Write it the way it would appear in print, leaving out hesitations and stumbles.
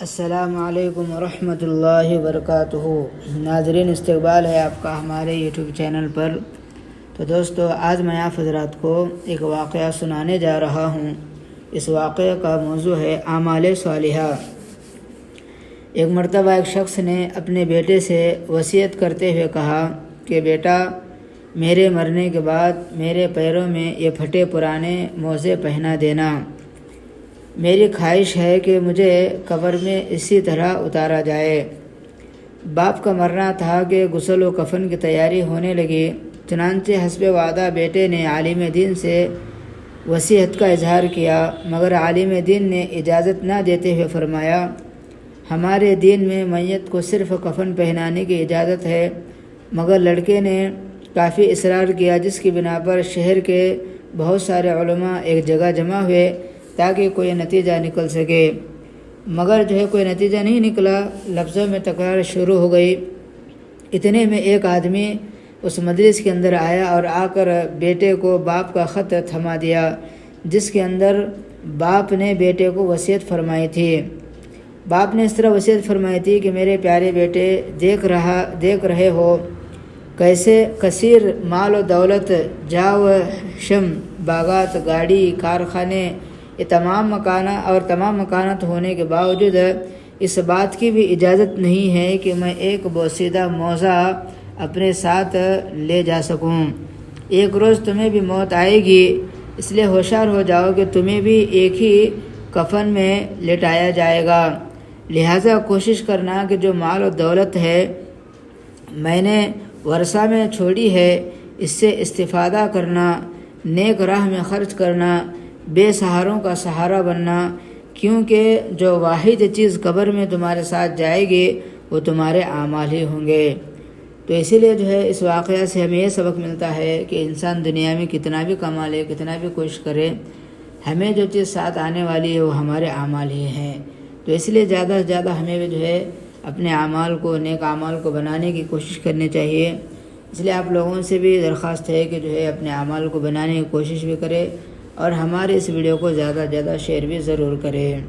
السلام علیکم ورحمۃ اللہ وبرکاتہ۔ ناظرین، استقبال ہے آپ کا ہمارے یوٹیوب چینل پر۔ تو دوستو، آج میں آپ حضرات کو ایک واقعہ سنانے جا رہا ہوں۔ اس واقعے کا موضوع ہے اعمال صالحہ۔ ایک مرتبہ ایک شخص نے اپنے بیٹے سے وصیت کرتے ہوئے کہا کہ بیٹا، میرے مرنے کے بعد میرے پیروں میں یہ پھٹے پرانے موزے پہنا دینا۔ میری خواہش ہے کہ مجھے قبر میں اسی طرح اتارا جائے۔ باپ کا مرنا تھا کہ غسل و کفن کی تیاری ہونے لگی۔ چنانچہ حسب وعدہ بیٹے نے عالم دین سے وصیت کا اظہار کیا، مگر عالم دین نے اجازت نہ دیتے ہوئے فرمایا، ہمارے دین میں میت کو صرف کفن پہنانے کی اجازت ہے۔ مگر لڑکے نے کافی اصرار کیا، جس کی بنا پر شہر کے بہت سارے علماء ایک جگہ جمع ہوئے تاکہ کوئی نتیجہ نکل سکے، مگر کوئی نتیجہ نہیں نکلا۔ لفظوں میں تکرار شروع ہو گئی۔ اتنے میں ایک آدمی اس مجلس کے اندر آیا اور آ کر بیٹے کو باپ کا خط تھما دیا، جس کے اندر باپ نے بیٹے کو وصیت فرمائی تھی۔ باپ نے اس طرح وصیت فرمائی تھی کہ میرے پیارے بیٹے، دیکھ رہے ہو کیسے کثیر مال و دولت، جا و شم، باغات، گاڑی، کارخانے، یہ تمام مکانات ہونے کے باوجود اس بات کی بھی اجازت نہیں ہے کہ میں ایک بوسیدہ موزہ اپنے ساتھ لے جا سکوں۔ ایک روز تمہیں بھی موت آئے گی، اس لیے ہوشیار ہو جاؤ کہ تمہیں بھی ایک ہی کفن میں لٹایا جائے گا۔ لہٰذا کوشش کرنا کہ جو مال و دولت ہے میں نے ورثہ میں چھوڑی ہے، اس سے استفادہ کرنا، نیک راہ میں خرچ کرنا، بے سہاروں کا سہارا بننا، کیونکہ جو واحد چیز قبر میں تمہارے ساتھ جائے گی وہ تمہارے اعمال ہی ہوں گے۔ تو اسی لیے اس واقعہ سے ہمیں یہ سبق ملتا ہے کہ انسان دنیا میں کتنا بھی کما لے، کتنا بھی کوشش کرے، ہمیں جو چیز ساتھ آنے والی ہے وہ ہمارے اعمال ہی ہیں۔ تو اس لیے زیادہ سے زیادہ ہمیں بھی اپنے اعمال کو، نیک اعمال کو بنانے کی کوشش کرنی چاہیے۔ اس لیے آپ لوگوں سے بھی درخواست ہے کہ اپنے اعمال کو بنانے کی کوشش بھی کرے، اور ہمارے اس ویڈیو کو زیادہ سے زیادہ شیئر بھی ضرور کریں۔